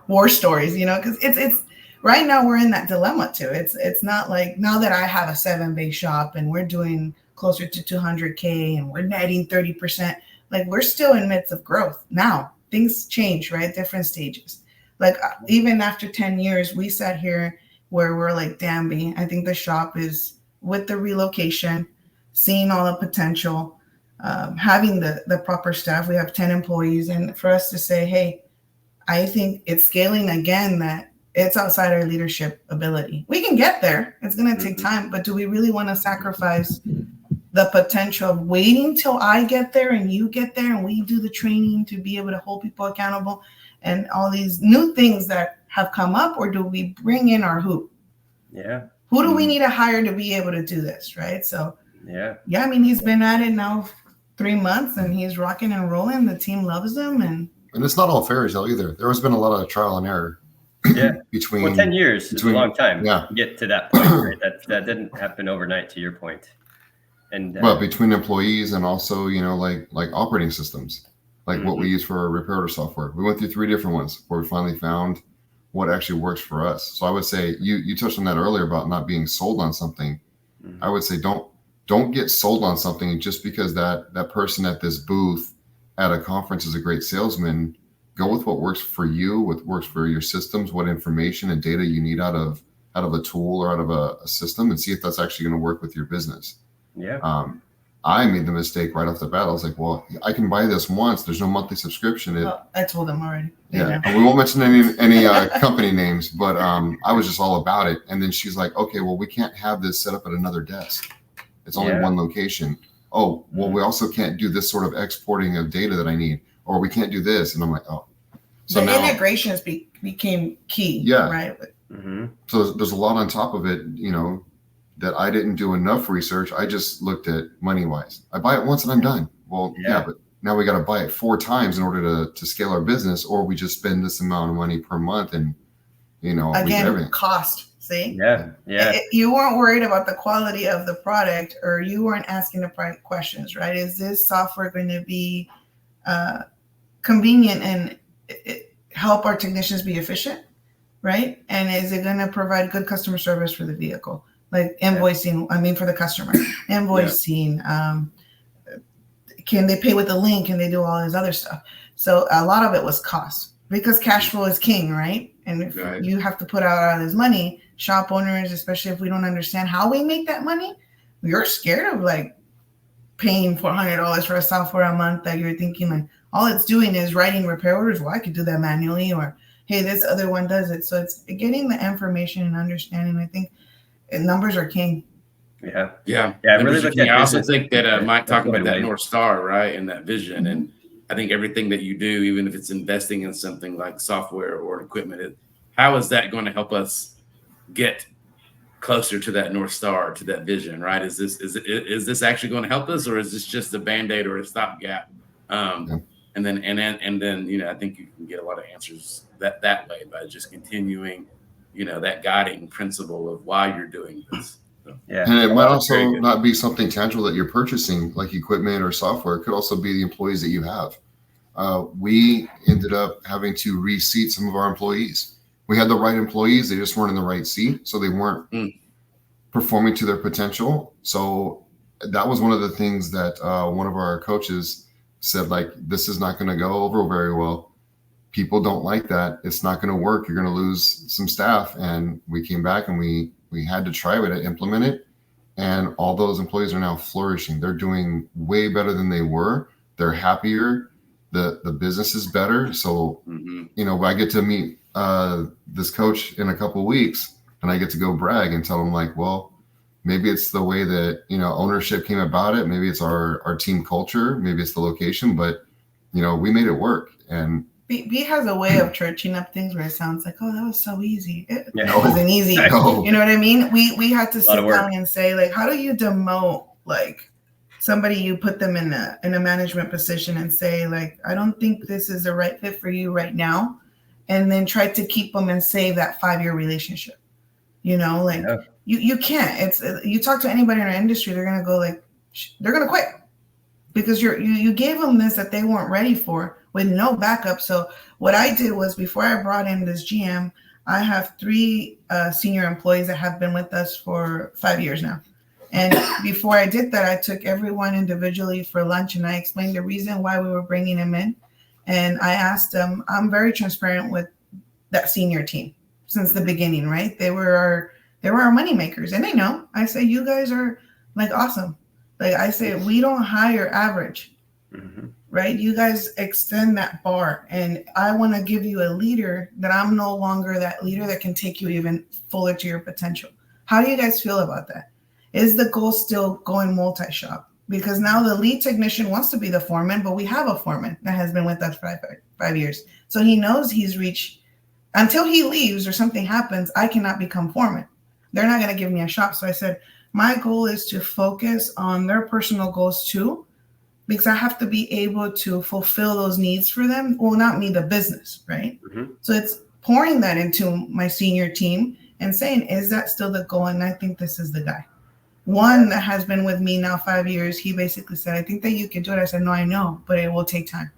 war stories, because it's right now we're in that dilemma too. It's not like now that I have a 7-bay shop and we're doing closer to 200K and we're netting 30%, like we're still in midst of growth. Now things change, right? Different stages. Like even after 10 years, we sat here where we're like, damn, I think the shop is with the relocation, seeing all the potential, having the proper staff. We have 10 employees, and for us to say, hey, I think it's scaling again, that it's outside our leadership ability. We can get there. It's going to take time, but do we really want to sacrifice the potential of waiting till I get there and you get there and we do the training to be able to hold people accountable and all these new things that have come up? Or do we bring in our who? Yeah. Who do we need to hire to be able to do this, right? So, yeah, I mean, he's been at it now 3 months and he's rocking and rolling. The team loves him. And it's not all fairy tale either. There has been a lot of trial and error. Yeah. between 10 years is a long time to get to that point, right? That didn't happen overnight, to your point. And well, between employees and also, like operating systems, like what we use for our repair order software. We went through 3 different ones before we finally found what actually works for us. So I would say you touched on that earlier about not being sold on something. I would say don't get sold on something just because that person at this booth at a conference is a great salesman. Go with what works for you, what works for your systems, what information and data you need out of a tool or out of a system, and see if that's actually going to work with your business. Yeah. I made the mistake right off the bat. I was like, well, I can buy this once. There's no monthly subscription. I told them already. Yeah. We won't mention any company names, but I was just all about it. And then she's like, okay, well, we can't have this set up at another desk. It's only one location. Oh, well, we also can't do this sort of exporting of data that I need, or we can't do this. And I'm like, oh. So the integrations became key. Yeah. Right. So there's a lot on top of it, that I didn't do enough research. I just looked at money wise. I buy it once and I'm done. Well, yeah, but now we got to buy it 4 times in order to scale our business, or we just spend this amount of money per month and, again, cost. See? Yeah. You weren't worried about the quality of the product, or you weren't asking the right questions, right? Is this software going to be convenient and help our technicians be efficient, right? And is it going to provide good customer service for the vehicle? Like invoicing, for the customer, invoicing, can they pay with a link? Can they do all this other stuff? So a lot of it was cost, because cash flow is king, right? And if you have to put out all this money, shop owners, especially if we don't understand how we make that money, you're scared of like paying $400 for a software a month that you're thinking like all it's doing is writing repair orders. Well, I could do that manually, or hey, this other one does it. So it's getting the information and understanding. I think numbers are king. Yeah. Really I also think that Mike talking about that North Star, right, and that vision, and I think everything that you do, even if it's investing in something like software or equipment, how is that going to help us get closer to that North Star, to that vision, right? Is this actually going to help us, or is this just a Band-Aid or a stopgap? And then I think you can get a lot of answers that way by just continuing, that guiding principle of why you're doing this. So, and it might also not be something tangible that you're purchasing, like equipment or software. It could also be the employees that you have. We ended up having to reseat some of our employees. We had the right employees, they just weren't in the right seat, so they weren't performing to their potential. So that was one of the things that one of our coaches said, like, this is not going to go over very well. People don't like that. It's not going to work. You're going to lose some staff. And we came back and we had to try to implement it. And all those employees are now flourishing. They're doing way better than they were. They're happier. The business is better. So, I get to meet this coach in a couple of weeks, and I get to go brag and tell him, like, well, maybe it's the way that, ownership came about it. Maybe it's our team culture. Maybe it's the location, but, we made it work. And B has a way of churching up things where it sounds like, oh, that was so easy. It wasn't easy. No. You know what I mean? We had to sit down and say, like, how do you demote, like, somebody, you put them in a management position and say, like, I don't think this is the right fit for you right now. And then try to keep them and save that 5-year relationship. You can't. You talk to anybody in our industry, they're gonna go like, they're gonna quit because you gave them this that they weren't ready for with no backup. So what I did was, before I brought in this GM, I have 3 senior employees that have been with us for 5 years now. And before I did that, I took everyone individually for lunch and I explained the reason why we were bringing them in. And I asked them, I'm very transparent with that senior team since the beginning, right? They were our money makers, and they know. I say, you guys are like awesome. Like I say, we don't hire average, right? You guys extend that bar, and I want to give you a leader that I'm no longer that leader that can take you even fuller to your potential. How do you guys feel about that? Is the goal still going multi-shop? Because now the lead technician wants to be the foreman, but we have a foreman that has been with us for 5 years. So he knows he's reached, until he leaves or something happens, I cannot become foreman. They're not going to give me a shop. So I said, my goal is to focus on their personal goals too, because I have to be able to fulfill those needs for them. Well, not me, the business, right? So it's pouring that into my senior team and saying, is that still the goal? And I think this is the guy. One that has been with me now 5 years, he basically said, I think that you can do it. I said, no, I know, but it will take time.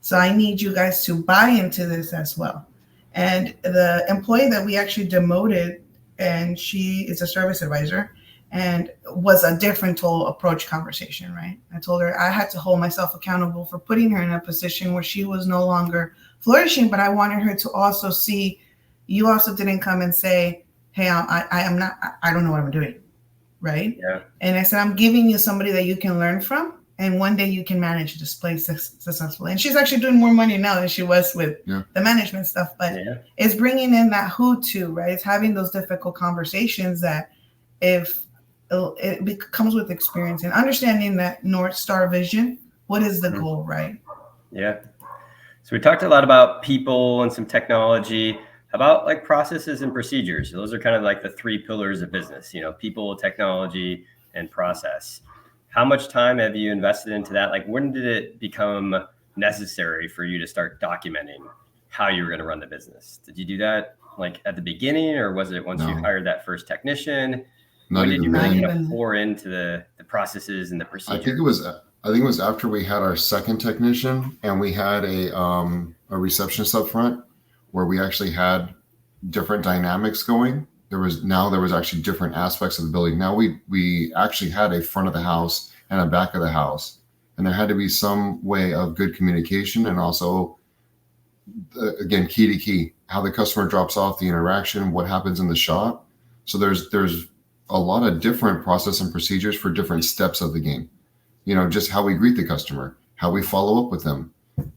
So I need you guys to buy into this as well. And the employee that we actually demoted, and she is a service advisor, and was a different total approach conversation, right? I told her I had to hold myself accountable for putting her in a position where she was no longer flourishing, but I wanted her to also see, you also didn't come and say, hey, I don't know what I'm doing. Right? Yeah. And I said, I'm giving you somebody that you can learn from, and one day you can manage this place successfully. And she's actually doing more money now than she was with the management stuff. But it's bringing in that who too, right? It's having those difficult conversations that if it comes with experience and understanding that North Star vision, what is the goal, right? Yeah. So we talked a lot about people and some technology. About like processes and procedures. Those are kind of like the 3 pillars of business, people, technology, and process. How much time have you invested into that? Like, when did it become necessary for you to start documenting how you were going to run the business? Did you do that like at the beginning, or was it once you hired that first technician? When did you really kind of pour into the processes and the procedures? I think it was after we had our second technician and we had a receptionist up front, where we actually had different dynamics going. There was actually different aspects of the building. Now we actually had a front of the house and a back of the house, and there had to be some way of good communication, and also again, key to key, how the customer drops off, the interaction, what happens in the shop. So there's a lot of different process and procedures for different steps of the game. Just how we greet the customer, how we follow up with them.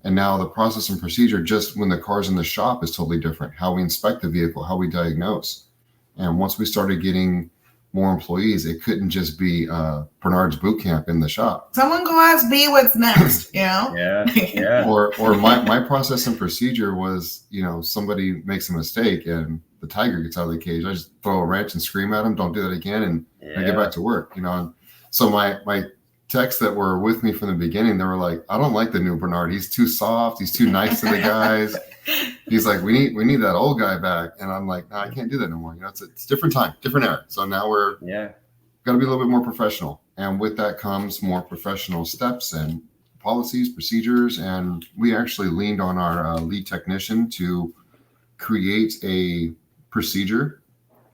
And now the process and procedure, just when the car's in the shop, is totally different. How we inspect the vehicle, how we diagnose. And once we started getting more employees, it couldn't just be Bernard's boot camp in the shop. Someone go ask B what's next, Yeah. Or my process and procedure was, somebody makes a mistake and the tiger gets out of the cage. I just throw a wrench and scream at him, don't do that again, and I get back to work, And so my techs that were with me from the beginning, they were like, I don't like the new Bernard. He's too soft. He's too nice to the guys. He's like, we need that old guy back. And I'm like, no, I can't do that anymore. It's different time, different era. So now we're got to be a little bit more professional. And with that comes more professional steps and policies, procedures. And we actually leaned on our lead technician to create a procedure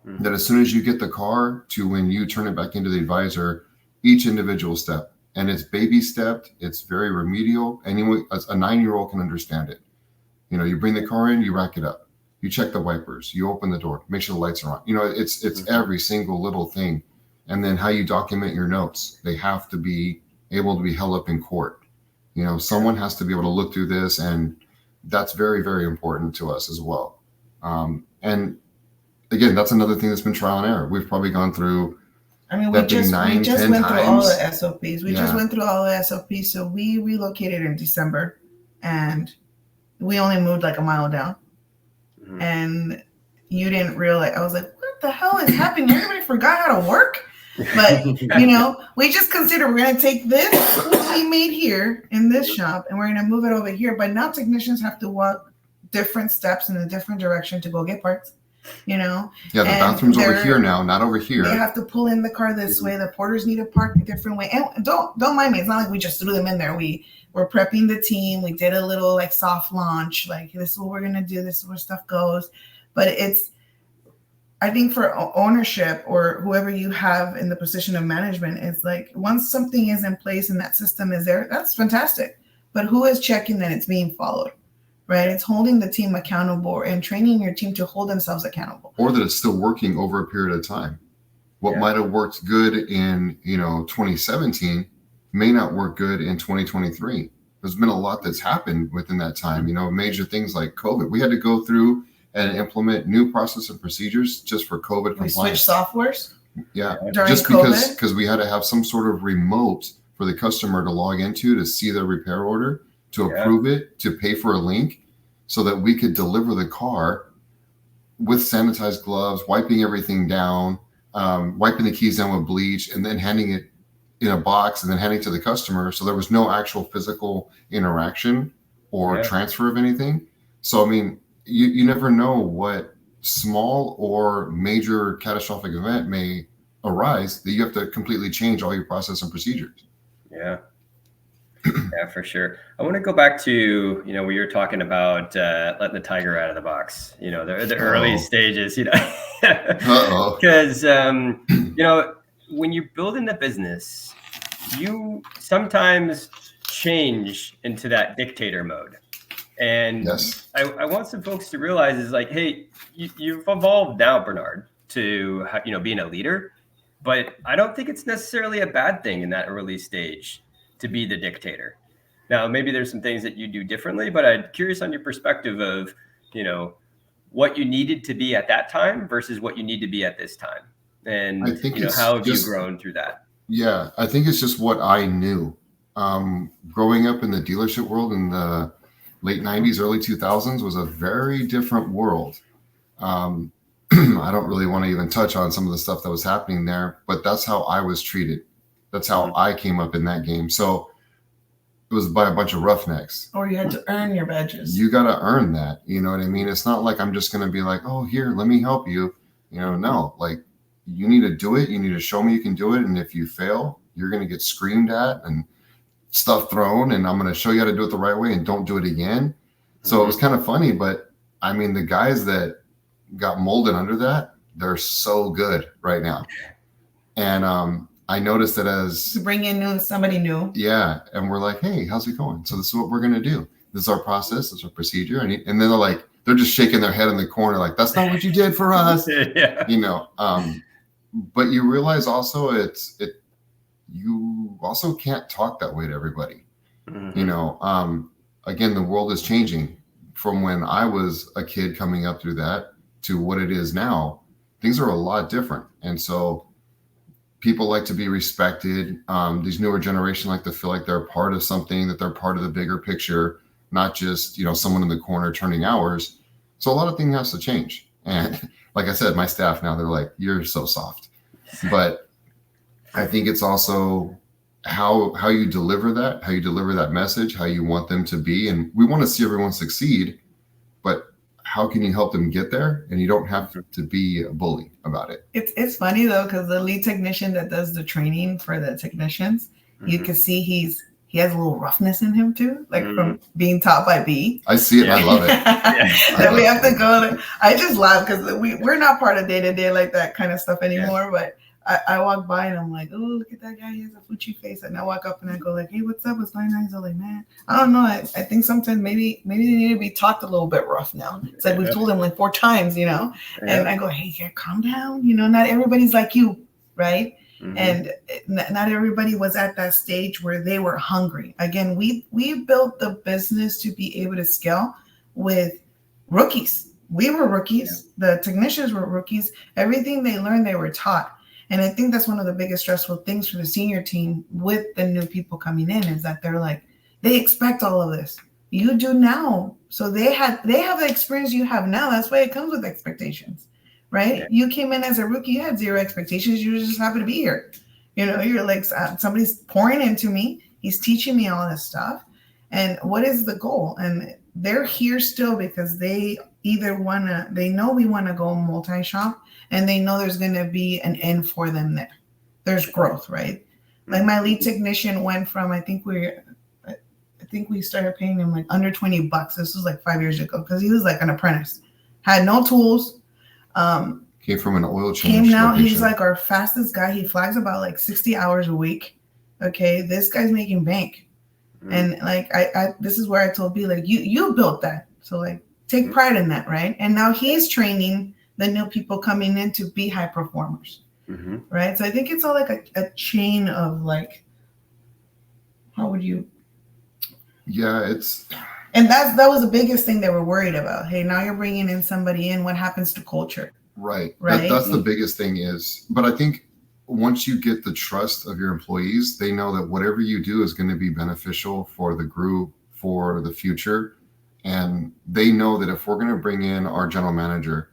that as soon as you get the car to when you turn it back into the advisor, each individual step, and it's baby stepped. It's very remedial. Anyone, a 9-year-old can understand it. You bring the car in, you rack it up, you check the wipers, you open the door, make sure the lights are on. It's every single little thing. And then how you document your notes. They have to be able to be held up in court. Someone has to be able to look through this, and that's very, very important to us as well. And again, that's another thing that's been trial and error. We've probably gone through. We just went through all the SOPs. We just went through all the SOPs. So we relocated in December, and we only moved like a mile down. And you didn't realize. I was like, what the hell is happening? Everybody forgot how to work. But, we just consider we're going to take this, what we made here in this shop, and we're going to move it over here. But now technicians have to walk different steps in a different direction to go get parts. The bathroom's over here now, not over here. They have to pull in the car this way. The porters need to park a different way. And don't mind me. It's not like we just threw them in there. We're prepping the team. We did a little like soft launch. Like, this is what we're gonna do. This is where stuff goes. But I think for ownership or whoever you have in the position of management, it's like once something is in place and that system is there, that's fantastic. But who is checking that it's being followed, right? It's holding the team accountable and training your team to hold themselves accountable. Or that it's still working over a period of time. What might have worked good in 2017 may not work good in 2023. There's been a lot that's happened within that time. Major things like COVID. We had to go through and implement new process and procedures just for COVID compliance. We switched softwares. Yeah, during just COVID? because we had to have some sort of remote for the customer to log into to see their repair order, to approve it, to pay for a link, so that we could deliver the car with sanitized gloves, wiping everything down, wiping the keys down with bleach, and then handing it in a box and then handing it to the customer. So there was no actual physical interaction or transfer of anything. So, I mean, you never know what small or major catastrophic event may arise that you have to completely change all your process and procedures. Yeah. Yeah, for sure. I want to go back to, where you're talking about letting the tiger out of the box, the early stages, because, when you're building the business, you sometimes change into that dictator mode. And I want some folks to realize is like, hey, you've evolved now, Bernard, to, being a leader, but I don't think it's necessarily a bad thing in that early stage to be the dictator. Now, maybe there's some things that you do differently, but I'm curious on your perspective of, what you needed to be at that time versus what you need to be at this time. And, I think how have you grown through that? Yeah, I think it's just what I knew. Growing up in the dealership world in the late 90s, early 2000s was a very different world. I don't really want to even touch on some of the stuff that was happening there, but that's how I was treated. That's how I came up in that game. So it was by a bunch of roughnecks. Or you had to earn your badges. You got to earn that. You know what I mean? It's not like I'm just going to be like, oh, here, let me help you. No, like you need to do it. You need to show me you can do it. And if you fail, you're going to get screamed at and stuff thrown. And I'm going to show you how to do it the right way and don't do it again. So it was kind of funny. But I mean, the guys that got molded under that, they're so good right now. And I noticed that as to bring in somebody new. Yeah. And we're like, hey, how's it going? So this is what we're going to do. This is our process. This is our procedure. And then they're like, they're just shaking their head in the corner. Like, that's not what you did for us. But you realize also you also can't talk that way to everybody. Again, the world is changing from when I was a kid coming up through that to what it is now. Things are a lot different. And so people like to be respected. These newer generation like to feel like they're part of something, that they're part of the bigger picture, not just, someone in the corner turning hours. So a lot of things has to change. And like I said, my staff now, they're like, you're so soft. But I think it's also how you deliver that message, how you want them to be. And we want to see everyone succeed, but how can you help them get there? And you don't have to be a bully about it. It's funny though, because the lead technician that does the training for the technicians, you can see he has a little roughness in him too, like from being taught by B. I see it. And I love it. That we have to go. I just laugh because we're not part of day to day like that kind of stuff anymore. But I walk by and I'm like, oh, look at that guy. He has a Fuchi face. And I walk up and I go like, hey, what's up? What's going on? He's all like, man, I don't know. I think sometimes maybe they need to be talked a little bit rough now. It's like we've told him like 4 times, And I go, hey, yeah, calm down. Not everybody's like you, right? And not everybody was at that stage where they were hungry. Again, we built the business to be able to scale with rookies. We were rookies. The technicians were rookies. Everything they learned, they were taught. And I think that's one of the biggest stressful things for the senior team with the new people coming in is that they're like, they expect all of this. You do now. So they have the experience you have now. That's why it comes with expectations. Right? Yeah. You came in as a rookie, you had 0 expectations. You just happen to be here. You're like, somebody's pouring into me. He's teaching me all this stuff. And what is the goal? And they're here still because they know we want to go multi-shop and they know there's going to be an end for them there. There's growth, right? Like my lead technician went from, I think we started paying him like under $20. This was like 5 years ago because he was like an apprentice. had no tools. Came from an oil change. Came now, location. he's like our fastest guy. He flags about like 60 hours a week. Okay, this guy's making bank. And like I this is where I told B, like, you built that. So like take pride in that, right? And now he's training the new people coming in to be high performers. Right. So I think it's all like a chain of like, how would you? Yeah, it's. And that was the biggest thing they were worried about. Hey, now you're bringing in somebody in. What happens to culture? Right. Right. That's the biggest thing is. But I think once you get the trust of your employees, they know that whatever you do is going to be beneficial for the group, for the future. And they know that if we're going to bring in our general manager,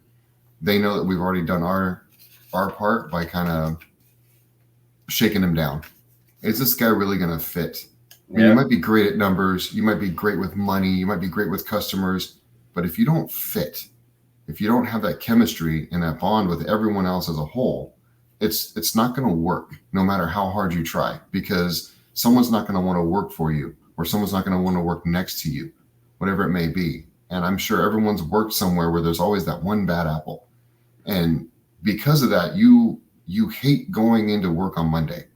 they know that we've already done our part by kind of shaking him down. Is this guy really going to fit? I mean, you might be great at numbers. You might be great with money. You might be great with customers. But if you don't fit, if you don't have that chemistry and that bond with everyone else as a whole, it's not going to work no matter how hard you try, because someone's not going to want to work for you, or someone's not going to want to work next to you, whatever it may be. And I'm sure everyone's worked somewhere where there's always that one bad apple. And because of that, you hate going into work on Monday.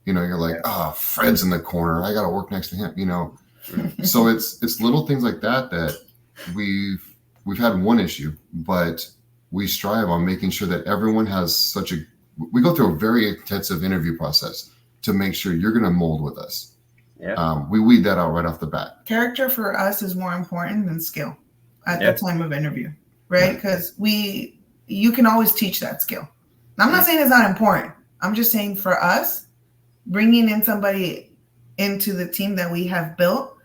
You know, you're like, Fred's in the corner. I got to work next to him, you know? So it's little things like that we've had one issue, but we strive on making sure that everyone has we go through a very intensive interview process to make sure you're going to mold with us. Yeah. We weed that out right off the bat. Character for us is more important than skill at the time of interview, right? Because you can always teach that skill. Now, I'm not saying it's not important. I'm just saying for us, bringing in somebody into the team that we have built,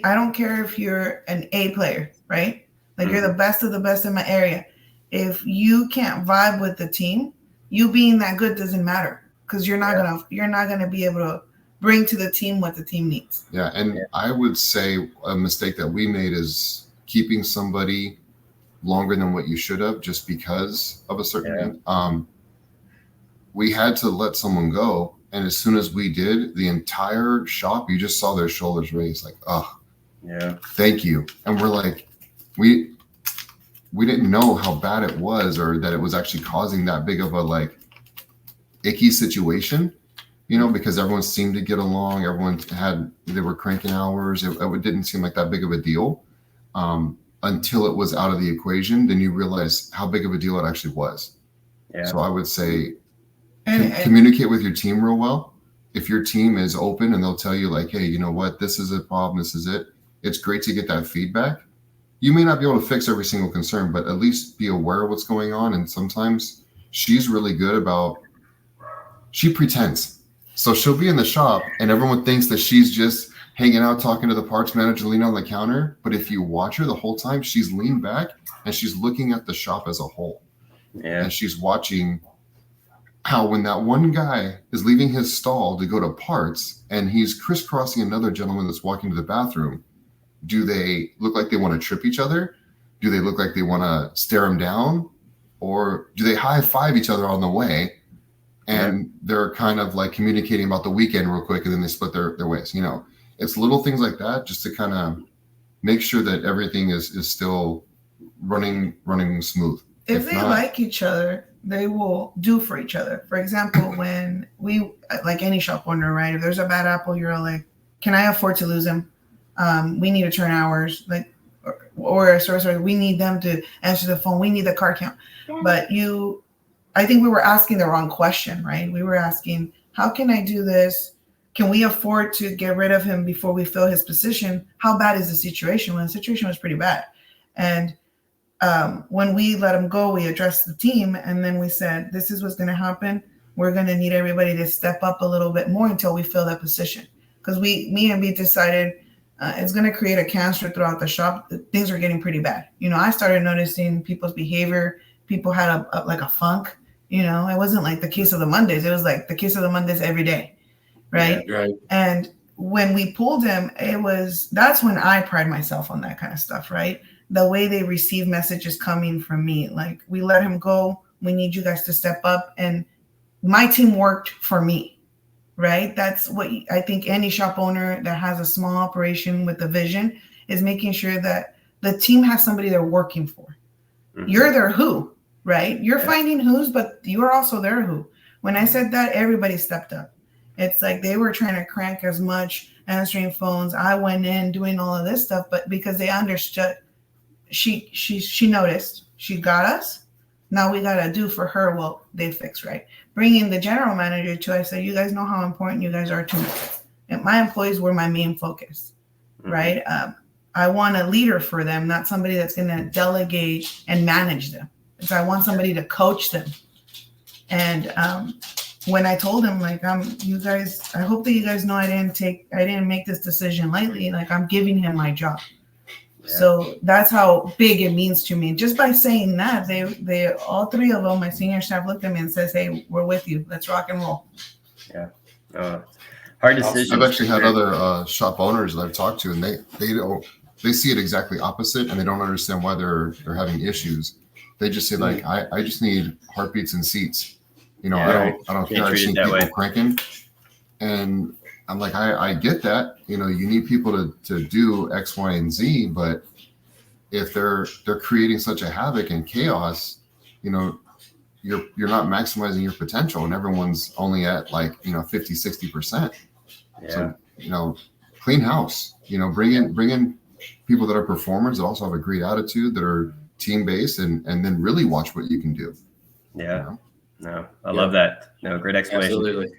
I don't care if you're an A player, right? Like you're the best of the best in my area. If you can't vibe with the team, you being that good doesn't matter, because you're not gonna be able to bring to the team what the team needs. Yeah, and I would say a mistake that we made is keeping somebody longer than what you should have just because of a certain we had to let someone go, and as soon as we did, the entire shop, you just saw their shoulders raised, like, thank you. And we're like, we didn't know how bad it was, or that it was actually causing that big of a like icky situation, you know, because everyone seemed to get along. Everyone they were cranking hours. It didn't seem like that big of a deal until it was out of the equation. Then you realize how big of a deal it actually was. Yeah. So I would say communicate with your team real well. If your team is open and they'll tell you like, hey, you know what, this is a problem, this is it. It's great to get that feedback. You may not be able to fix every single concern, but at least be aware of what's going on. And sometimes she's really good about, she pretends. So she'll be in the shop and everyone thinks that she's just hanging out, talking to the parts manager, leaning on the counter. But if you watch her the whole time, she's leaned back and she's looking at the shop as a whole. Yeah. And she's watching how when that one guy is leaving his stall to go to parts and he's crisscrossing another gentleman that's walking to the bathroom, do they look like they want to trip each other? Do they look like they want to stare him down? Or do they high five each other on the way? And they're kind of like communicating about the weekend real quick, and then they split their ways. You know, it's little things like that just to kind of make sure that everything is still running smooth. If they like each other, they will do for each other. For example, when we, like any shop owner, right? If there's a bad apple, you're like, can I afford to lose him? We need to turn hours, like, or sorry, we need them to answer the phone. We need the car count. But I think we were asking the wrong question, right? We were asking, how can I do this? Can we afford to get rid of him before we fill his position? How bad is the situation? Well, the situation was pretty bad. And when we let him go, we addressed the team, and then we said, this is what's going to happen. We're going to need everybody to step up a little bit more until we fill that position. Because me and B decided it's going to create a cancer throughout the shop. Things are getting pretty bad. You know, I started noticing people's behavior. People had a funk. You know, it wasn't like the case of the Mondays. It was like the case of the Mondays every day. Right. Yeah, right. And when we pulled him, that's when I pride myself on that kind of stuff. Right. The way they receive messages coming from me, like, we let him go. We need you guys to step up. And my team worked for me. Right. That's what I think any shop owner that has a small operation with a vision is making sure that the team has somebody they're working for. You're their who, right? You're Yeah. finding who's, but you're also their who. When I said that, everybody stepped up. It's like they were trying to crank as much, answering phones. I went in doing all of this stuff, but because they understood, she noticed, she got us. Now we got to do for her what they fix, right? Bringing the general manager to, I said, you guys know how important you guys are to me. And my employees were my main focus, right? I want a leader for them, not somebody that's going to delegate and manage them. Because I want somebody to coach them. And when I told him, like, you guys, I hope that you guys know I didn't make this decision lightly. Like, I'm giving him my job. Yeah. So that's how big it means to me. Just by saying that, they all three of them, my senior staff, looked at me and says, "Hey, we're with you. Let's rock and roll." Yeah. Hard decision. I've actually had other shop owners that I've talked to, and they see it exactly opposite, and they don't understand why they're having issues. They just say, like, I just need heartbeats and seats. You know, I don't care. I've seen people cranking, and I'm like, I get that. You know, you need people to do X, Y, and Z, but if they're creating such a havoc and chaos, you know, you're not maximizing your potential, and everyone's only at, like, you know, 50, 60%. Yeah. So, you know, clean house. You know, bring in people that are performers that also have a great attitude, that are team based, and then really watch what you can do. Yeah. You know? No, I love that. No, great explanation. Absolutely.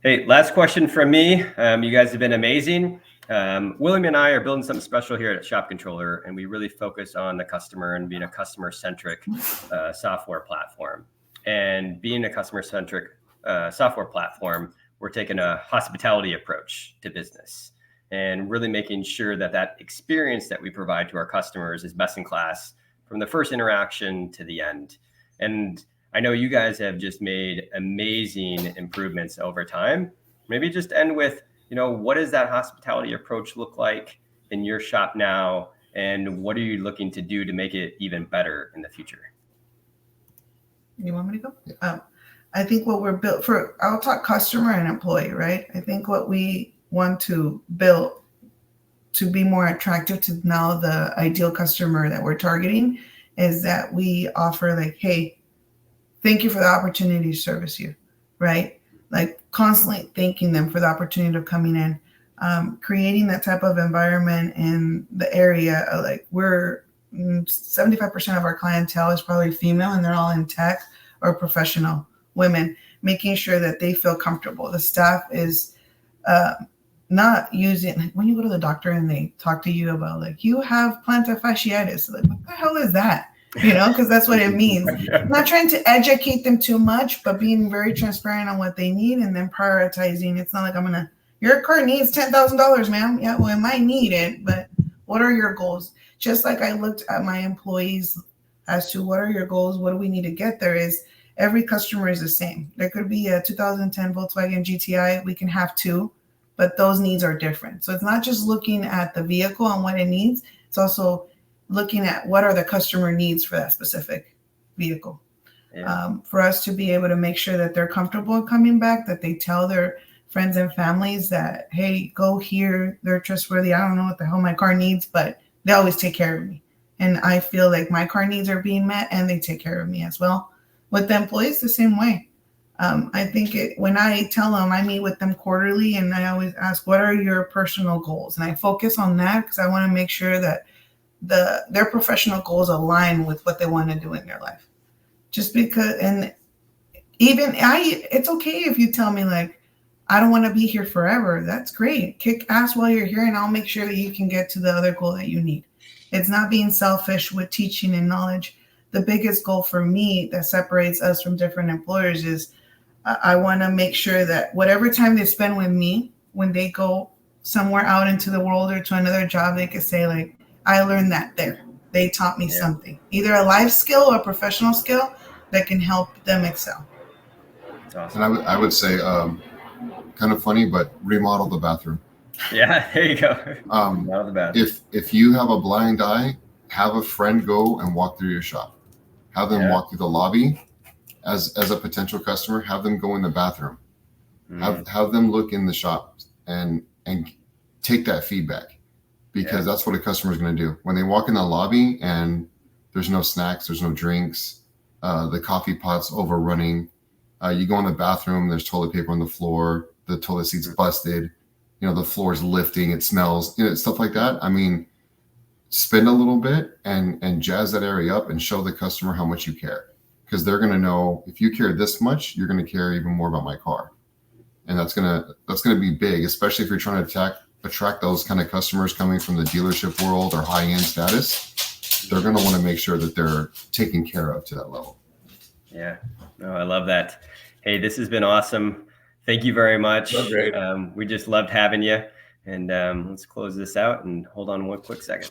Hey, last question from me. You guys have been amazing. William and I are building something special here at Shop Controller, and we really focus on the customer and being a customer-centric software platform. And being a customer-centric software platform, we're taking a hospitality approach to business and really making sure that experience that we provide to our customers is best in class from the first interaction to the end. And I know you guys have just made amazing improvements over time. Maybe just end with, you know, what does that hospitality approach look like in your shop now? And what are you looking to do to make it even better in the future? You want me to go? I think what we're built for, I'll talk customer and employee, right? I think what we want to build to be more attractive to now the ideal customer that we're targeting is that we offer, like, hey, thank you for the opportunity to service you, right? Like, constantly thanking them for the opportunity of coming in, creating that type of environment in the area. Like, we're 75% of our clientele is probably female, and they're all in tech or professional women, making sure that they feel comfortable. The staff is not using, like, when you go to the doctor and they talk to you about, like, you have plantar fasciitis, like, what the hell is that? You know, because that's what it means. I'm not trying to educate them too much, but being very transparent on what they need and then prioritizing. It's not like your car needs $10,000, ma'am. Yeah, well, it might need it, but what are your goals? Just like I looked at my employees as to what are your goals, what do we need to get there, is every customer is the same. There could be a 2010 Volkswagen GTI. We can have two, but those needs are different. So it's not just looking at the vehicle and what it needs. It's also looking at what are the customer needs for that specific vehicle. Yeah. For us to be able to make sure that they're comfortable coming back, that they tell their friends and families that, hey, go here, they're trustworthy. I don't know what the hell my car needs, but they always take care of me. And I feel like my car needs are being met and they take care of me as well. With the employees, the same way. I think when I tell them, I meet with them quarterly, and I always ask, what are your personal goals? And I focus on that because I want to make sure that their professional goals align with what they want to do in their life. Just because, and even it's okay if you tell me, like, I don't want to be here forever. That's great. Kick ass while you're here, and I'll make sure that you can get to the other goal that you need. It's not being selfish with teaching and knowledge. The biggest goal for me that separates us from different employers is I want to make sure that whatever time they spend with me, when they go somewhere out into the world or to another job, they could say, like, I learned that there. They taught me something, either a life skill or a professional skill that can help them excel. Awesome. And I would say, kind of funny, but remodel the bathroom. Yeah, there you go. Remodel the bathroom. If you have a blind eye, have a friend go and walk through your shop. Have them walk through the lobby as a potential customer. Have them go in the bathroom. Have them look in the shop and take that feedback, because that's what a customer is going to do when they walk in the lobby and There's no snacks. There's no drinks. The coffee pot's overrunning. You go in the bathroom. There's toilet paper on the floor. The toilet seat's busted. The floor's lifting. It smells. Stuff like that. I mean, spend a little bit and jazz that area up and show the customer how much you care, because they're going to know if you care this much, you're going to care even more about my car. And that's going to be big, especially if you're trying to attract those kind of customers coming from the dealership world or high-end status. They're going to want to make sure that they're taken care of to that level. Yeah. Oh, I love that. Hey, this has been awesome. Thank you very much. Great. We just loved having you. And let's close this out and hold on one quick second.